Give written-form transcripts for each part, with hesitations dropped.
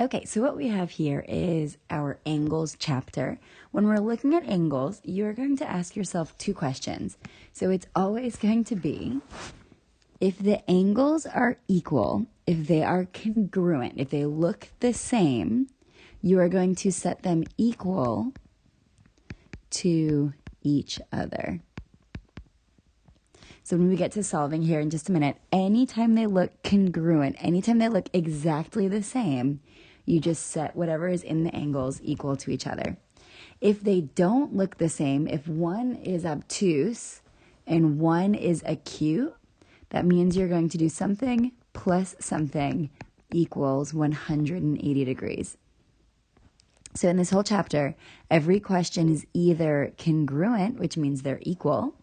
Okay, so what we have here is our angles chapter. When we're looking at angles, you're going to ask yourself two questions. So it's always going to be, if the angles are equal, if they are congruent, if they look the same, you are going to set them equal to each other. So when we get to solving here in just a minute, anytime they look congruent, anytime they look exactly the same, you just set whatever is in the angles equal to each other. If they don't look the same, if one is obtuse and one is acute, that means you're going to do something plus something equals 180 degrees. So in this whole chapter, every question is either congruent, which means they're equal,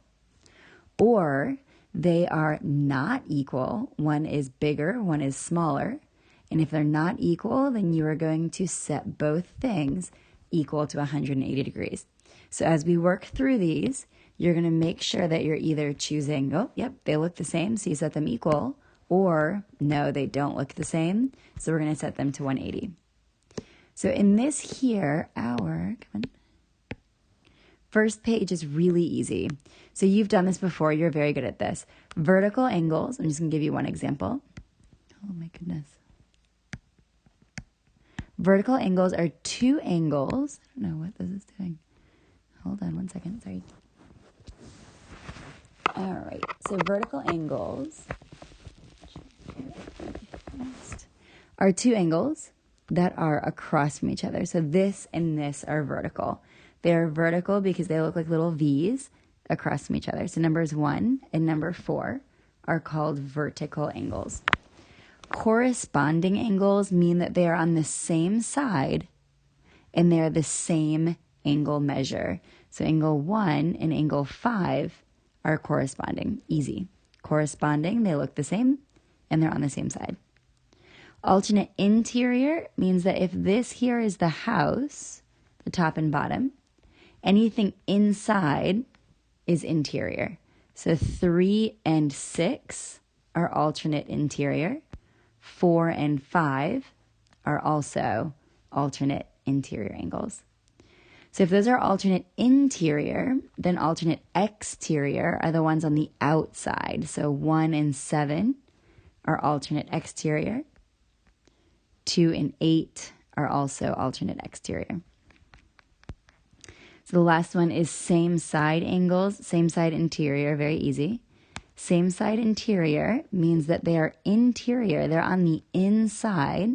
or they are not equal. One is bigger, one is smaller. And if they're not equal, then you are going to set both things equal to 180 degrees. So as we work through these, you're going to make sure that you're either choosing, oh, yep, they look the same, so you set them equal, or no, they don't look the same, so we're going to set them to 180. So in this here, first page is really easy. So you've done this before. You're very good at this. Vertical angles. I'm just going to give you one example. Oh, my goodness. Vertical angles are two angles. I don't know what this is doing. Hold on one second. Sorry. All right. So vertical angles are two angles that are across from each other. So this and this are vertical. They're vertical because they look like little V's across from each other. So numbers 1 and number 4 are called vertical angles. Corresponding angles mean that they are on the same side and they're the same angle measure. So angle 1 and angle 5 are corresponding. Easy. Corresponding, they look the same and they're on the same side. Alternate interior means that if this here is the house, the top and bottom, anything inside is interior. So 3 and 6 are alternate interior. 4 and 5 are also alternate interior angles. So if those are alternate interior, then alternate exterior are the ones on the outside. So 1 and 7 are alternate exterior. 2 and 8 are also alternate exterior. So the last one is same side angles, same side interior, very easy. Same side interior means that they are interior, they're on the inside,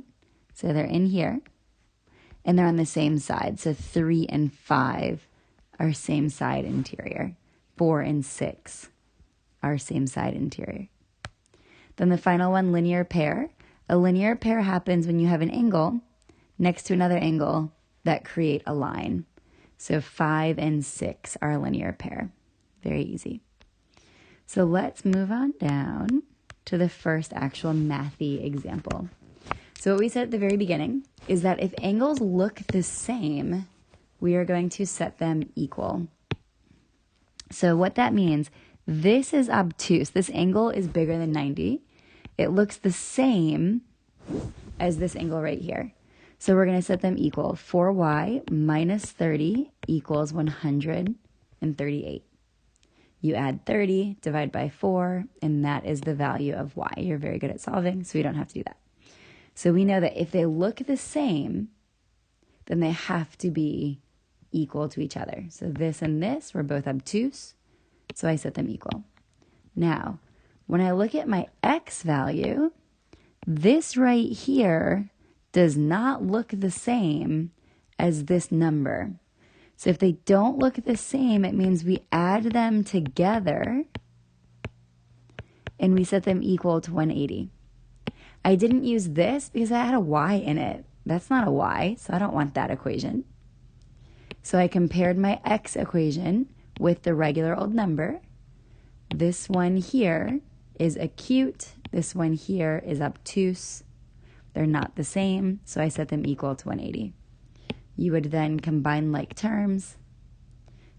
so they're in here, and they're on the same side. So 3 and 5 are same side interior. 4 and 6 are same side interior. Then the final one, linear pair. A linear pair happens when you have an angle next to another angle that create a line. So 5 and 6 are a linear pair. Very easy. So let's move on down to the first actual mathy example. So what we said at the very beginning is that if angles look the same, we are going to set them equal. So what that means, this is obtuse. This angle is bigger than 90. It looks the same as this angle right here. So we're going to set them equal. 4y minus 30 equals 138. You add 30, divide by 4, and that is the value of y. You're very good at solving, so we don't have to do that. So we know that if they look the same, then they have to be equal to each other. So this and this were both obtuse, so I set them equal. Now, when I look at my x value, this right here does not look the same as this number. So if they don't look the same, it means we add them together and we set them equal to 180. I didn't use this because I had a y in it. That's not a y, so I don't want that equation. So I compared my x equation with the regular old number. This one here is acute. This one here is obtuse. They're not the same, so I set them equal to 180. You would then combine like terms,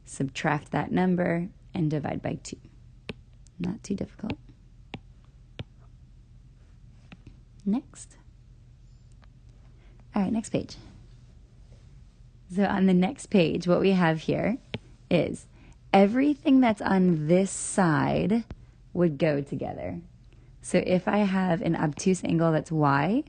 subtract that number, and divide by 2. Not too difficult. Next. All right, next page. So on the next page, what we have here is everything that's on this side would go together. So if I have an obtuse angle that's y,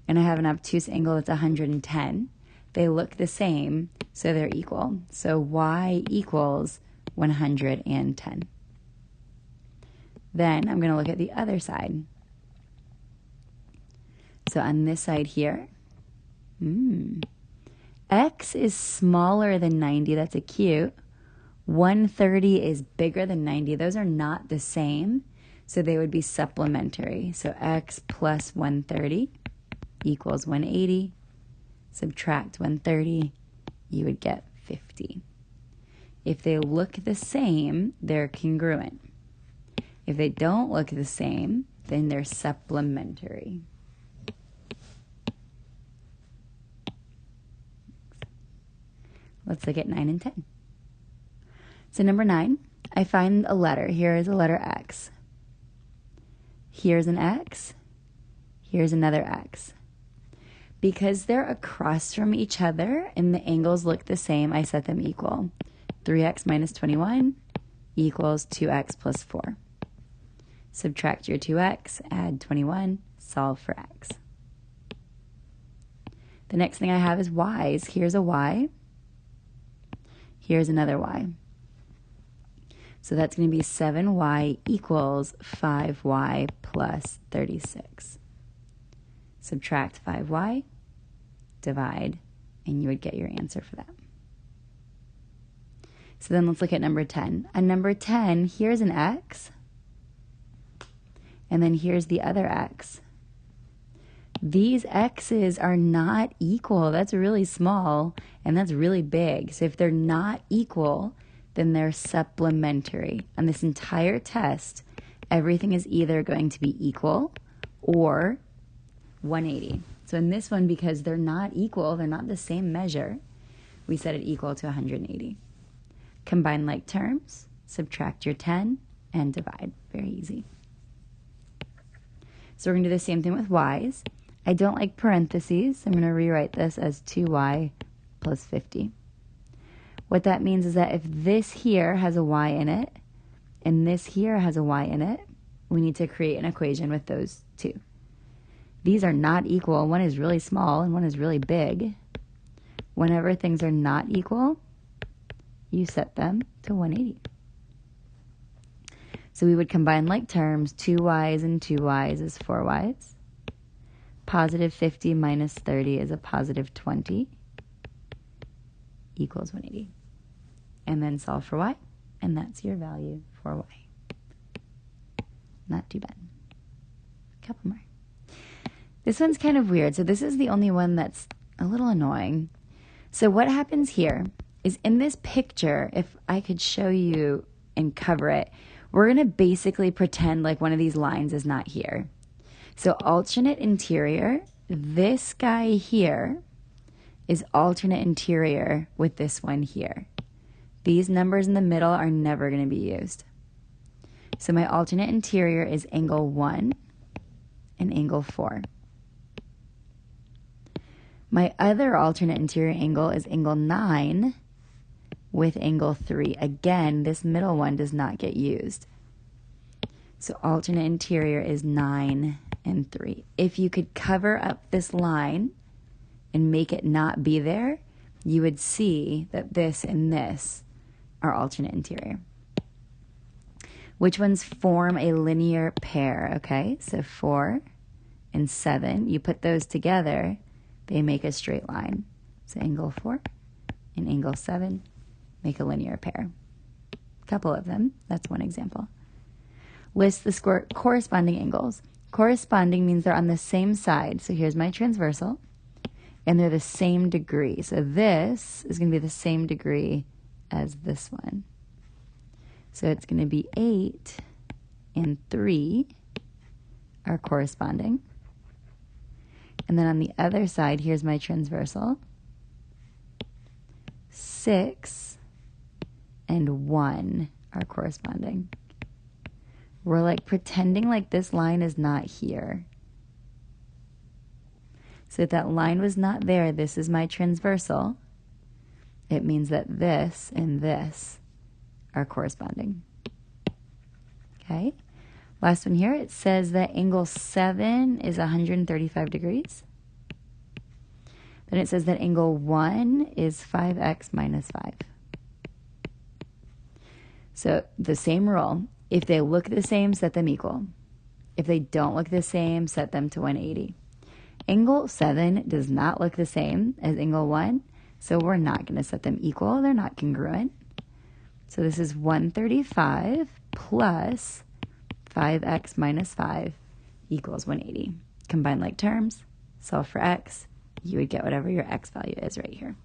and I have an obtuse angle that's 110, they look the same, so they're equal. So y equals 110. Then I'm going to look at the other side. So on this side here, x is smaller than 90. That's a cute. 130 is bigger than 90. Those are not the same, so they would be supplementary. So x plus 130 equals 180. Subtract 130, you would get 50. If they look the same, they're congruent. If they don't look the same, then they're supplementary. Let's look at 9 and 10. So number 9, I find a letter. Here is a letter X. Here's an X. Here's another X. Because they're across from each other and the angles look the same, I set them equal. 3x minus 21 equals 2x plus 4. Subtract your 2x, add 21, solve for x. The next thing I have is y's. Here's a y. Here's another y. So that's going to be 7y equals 5y plus 36. Subtract 5y, divide, and you would get your answer for that. So then let's look at number 10. On number 10, here's an x, and then here's the other x. These x's are not equal. That's really small, and that's really big. So if they're not equal, then they're supplementary. On this entire test, everything is either going to be equal or 180. So in this one, because they're not equal, they're not the same measure, we set it equal to 180. Combine like terms, subtract your 10, and divide. Very easy. So we're going to do the same thing with y's. I don't like parentheses. I'm going to rewrite this as 2y plus 50. What that means is that if this here has a y in it, and this here has a y in it, we need to create an equation with those two. These are not equal. One is really small and one is really big. Whenever things are not equal, you set them to 180. So we would combine like terms. 2y's and 2y's is 4y's. Positive 50 minus 30 is a positive 20 equals 180. And then solve for y, and that's your value for y. Not too bad. A couple more. This one's kind of weird. So this is the only one that's a little annoying. So what happens here is in this picture, if I could show you and cover it, we're going to basically pretend like one of these lines is not here. So alternate interior, this guy here is alternate interior with this one here. These numbers in the middle are never going to be used. So my alternate interior is angle 1 and angle 4. My other alternate interior angle is angle 9 with angle 3. Again, this middle one does not get used. So alternate interior is 9 and 3. If you could cover up this line and make it not be there, you would see that this and this are alternate interior. Which ones form a linear pair? Okay, so 4 and 7, you put those together, they make a straight line. So angle 4 and angle 7 make a linear pair. A couple of them, that's one example. List the corresponding angles. Corresponding means they're on the same side. So here's my transversal, and they're the same degree. So this is going to be the same degree as this one. So it's going to be 8 and 3 are corresponding. And then on the other side, here's my transversal. 6 and 1 are corresponding. We're like pretending like this line is not here. So if that line was not there, this is my transversal. It means that this and this are corresponding. Okay? Last one here, it says that angle 7 is 135 degrees. Then it says that angle 1 is 5x minus 5. So the same rule. If they look the same, set them equal. If they don't look the same, set them to 180. Angle 7 does not look the same as angle 1, so we're not going to set them equal. They're not congruent. So this is 135 plus 5x minus 5 equals 180. Combine like terms, solve for x. You would get whatever your x value is right here.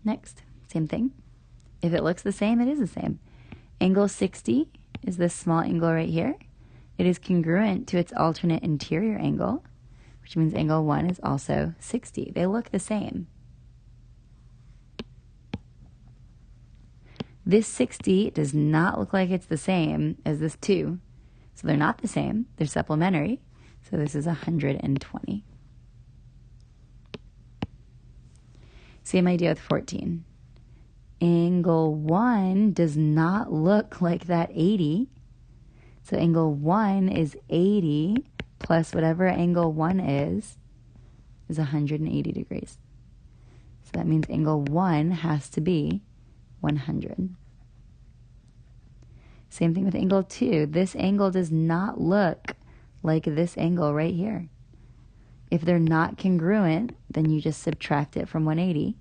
Next, same thing. If it looks the same, it is the same. Angle 60 is this small angle right here. It is congruent to its alternate interior angle, which means angle 1 is also 60. They look the same. This 60 does not look like it's the same as this 2. So they're not the same. They're supplementary. So this is 120. Same idea with 14. Angle 1 does not look like that 80. So angle 1 is 80 plus whatever angle 1 is 180 degrees. So that means angle 1 has to be 100. Same thing with angle 2. This angle does not look like this angle right here. If they're not congruent, then you just subtract it from 180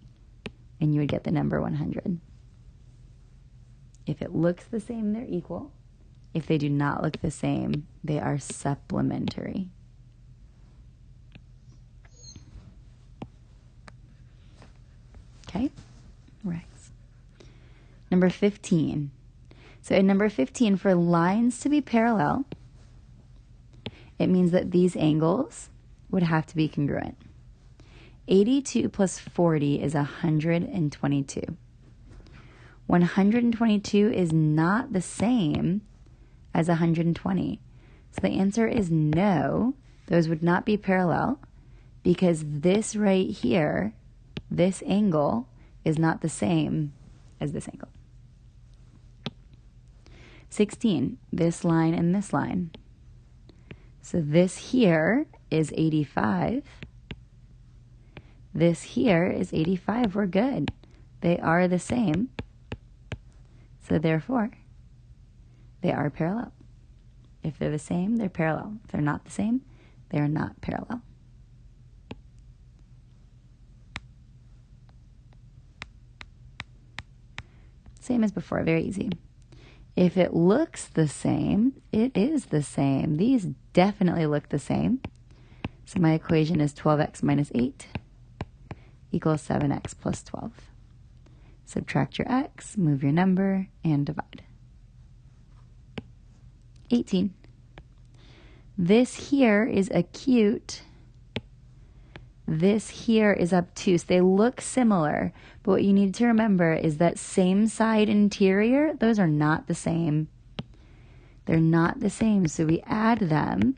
and you would get the number 100. If it looks the same, they're equal. If they do not look the same, they are supplementary. Okay, right. Number 15. So in number 15, for lines to be parallel, it means that these angles would have to be congruent. 82 plus 40 is 122. 122 is not the same as 120. So the answer is no. Those would not be parallel because this right here, this angle, is not the same as this angle. 16, this line and this line. So this here is 85. This here is 85. We're good. They are the same. So therefore, they are parallel. If they're the same, they're parallel. If they're not the same, they are not parallel. Same as before, very easy. If it looks the same, it is the same. These definitely look the same. So my equation is 12x minus 8 equals 7x plus 12. Subtract your x, move your number, and divide. 18. This here is acute. This here is obtuse. They look similar, but what you need to remember is that same side interior, those are not the same. They're not the same, so we add them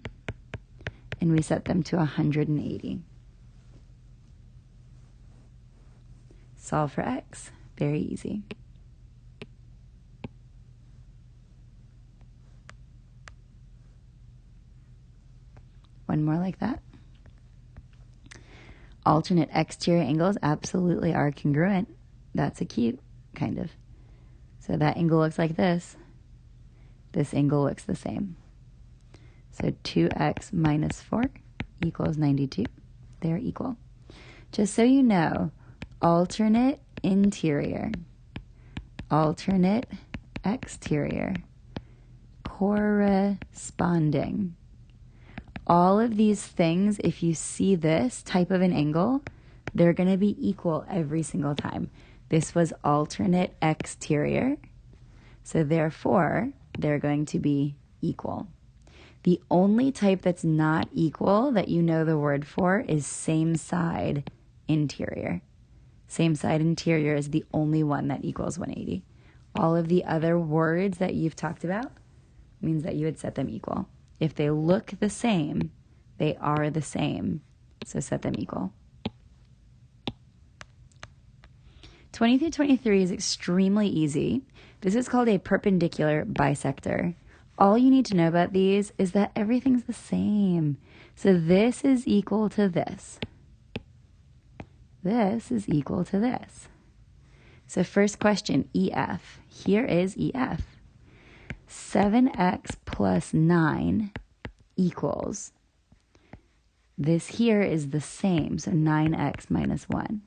and we set them to 180. Solve for x. Very easy. One more like that. Alternate exterior angles absolutely are congruent. That's acute, kind of. So that angle looks like this. This angle looks the same. So 2x minus 4 equals 92. They're equal. Just so you know, alternate interior, alternate exterior, corresponding. All of these things, if you see this type of an angle, they're going to be equal every single time. This was alternate exterior, so therefore, they're going to be equal. The only type that's not equal that you know the word for is same side interior. Same side interior is the only one that equals 180. All of the other words that you've talked about means that you would set them equal. If they look the same, they are the same. So set them equal. 20 through 23 is extremely easy. This is called a perpendicular bisector. All you need to know about these is that everything's the same. So this is equal to this. This is equal to this. So first question, EF. Here is EF. 7x plus 9 equals. This here is the same, so 9x minus 1.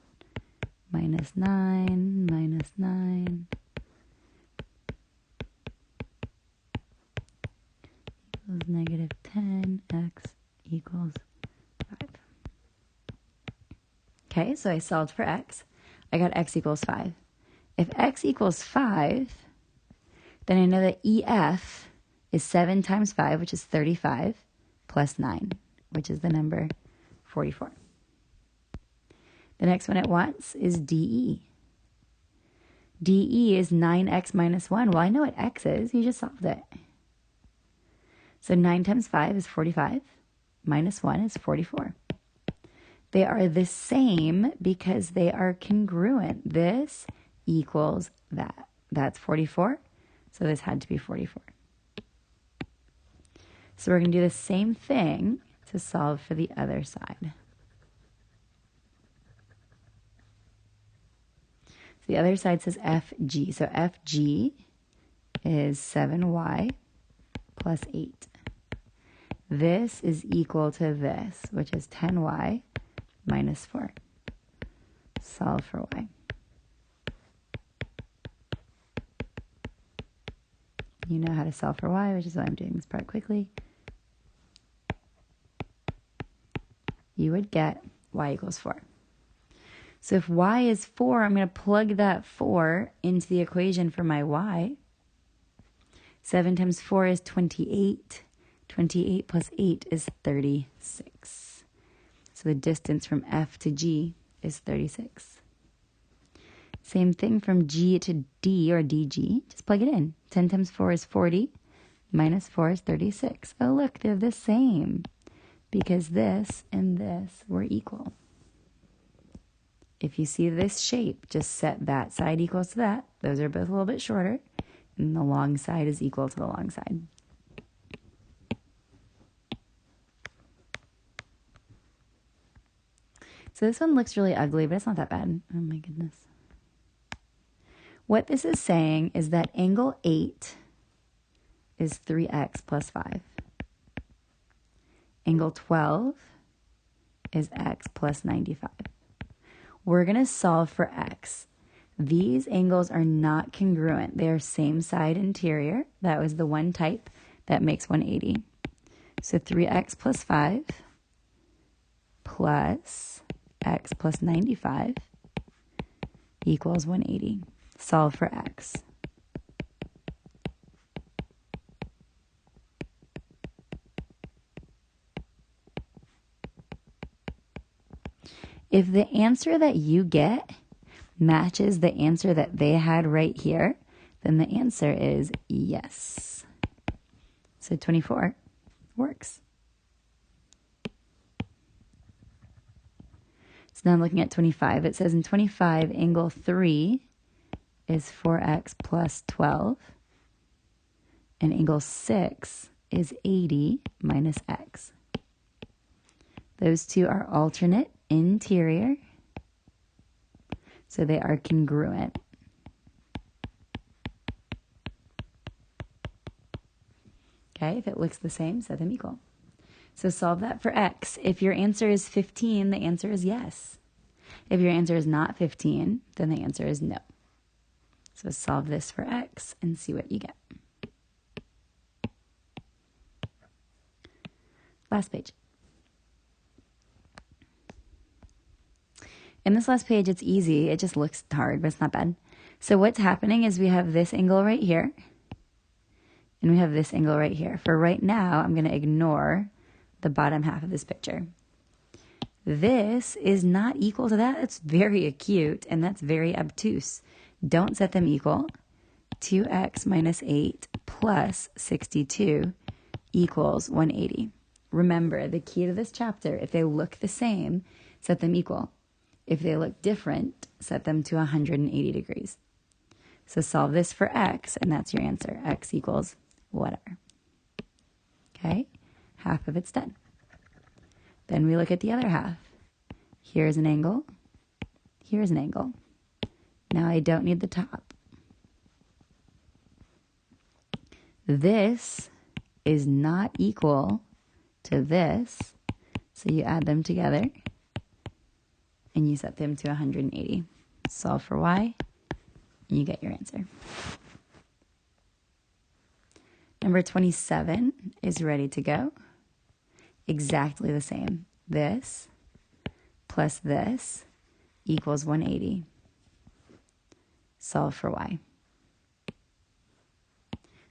Minus 9, minus 9. Equals negative 10, x equals 5. Okay, so I solved for x. I got x equals 5. If x equals 5, then I know that EF is 7 times 5, which is 35, plus 9, which is the number 44. The next one it wants is DE. DE is 9x minus 1. Well, I know what x is. You just solved it. So 9 times 5 is 45. Minus 1 is 44. They are the same because they are congruent. This equals that. That's 44. So this had to be 44. So we're going to do the same thing to solve for the other side. So the other side says FG. So FG is 7y plus 8. This is equal to this, which is 10y minus 4. Solve for y. You know how to solve for y, which is why I'm doing this part quickly. You would get y equals 4. So if y is 4, I'm going to plug that 4 into the equation for my y. 7 times 4 is 28. 28 plus 8 is 36. So the distance from F to G is 36. Same thing from G to D or DG. Just plug it in. 10 times 4 is 40. Minus 4 is 36. Oh, look, they're the same because this and this were equal. If you see this shape, just set that side equals to that. Those are both a little bit shorter. And the long side is equal to the long side. So this one looks really ugly, but it's not that bad. Oh my goodness. What this is saying is that angle 8 is 3x plus 5. Angle 12 is x plus 95. We're going to solve for x. These angles are not congruent. They are same side interior. That was the one type that makes 180. So 3x plus 5 plus x plus 95 equals 180. Solve for x. If the answer that you get matches the answer that they had right here, then the answer is yes. So 24 works. So now I'm looking at 25. It says in 25, angle 3 is 4x plus 12. And angle 6 is 80 minus x. Those two are alternate interior. So they are congruent. Okay, if it looks the same, set them equal. So solve that for x. If your answer is 15, the answer is yes. If your answer is not 15, then the answer is no. So solve this for x and see what you get. Last page. In this last page, it's easy. It just looks hard, but it's not bad. So what's happening is we have this angle right here, and we have this angle right here. For right now, I'm going to ignore the bottom half of this picture. This is not equal to that. It's very acute, and that's very obtuse. Don't set them equal. 2x minus 8 plus 62 equals 180. Remember, the key to this chapter, if they look the same, set them equal. If they look different, set them to 180 degrees. So solve this for x, and that's your answer. X equals whatever. Okay? Half of it's done. Then we look at the other half. Here's an angle. Here's an angle. Now I don't need the top. This is not equal to this, so you add them together and you set them to 180. Solve for y, and you get your answer. Number 27 is ready to go. Exactly the same. This plus this equals 180. Solve for y.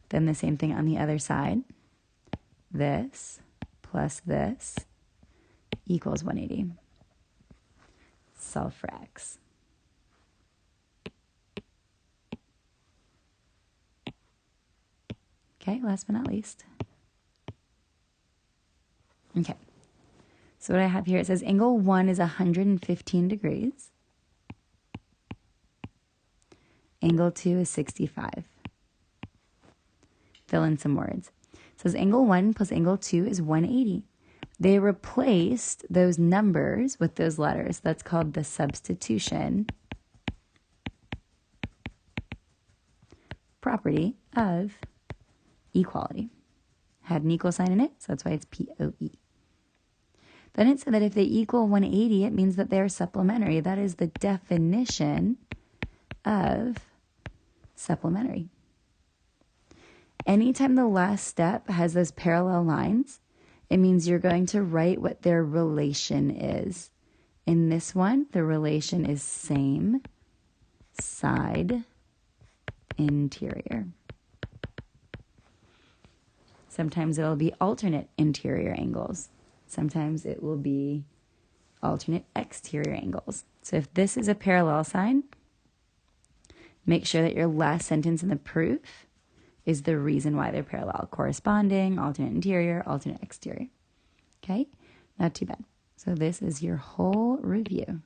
Then the same thing on the other side. This plus this equals 180. Solve for x. Okay, last but not least. Okay, so what I have here, it says angle 1 is 115 degrees. Angle 2 is 65. Fill in some words. It says angle 1 plus angle 2 is 180. They replaced those numbers with those letters. That's called the substitution property of equality. Had an equal sign in it, so that's why it's POE. Then it said that if they equal 180, it means that they're supplementary. That is the definition of supplementary. Anytime the last step has those parallel lines, it means you're going to write what their relation is. In this one, the relation is same side interior. Sometimes it'll be alternate interior angles. Sometimes it will be alternate exterior angles. So if this is a parallel sign, make sure that your last sentence in the proof is the reason why they're parallel. Corresponding, alternate interior, alternate exterior. Okay? Not too bad. So this is your whole review.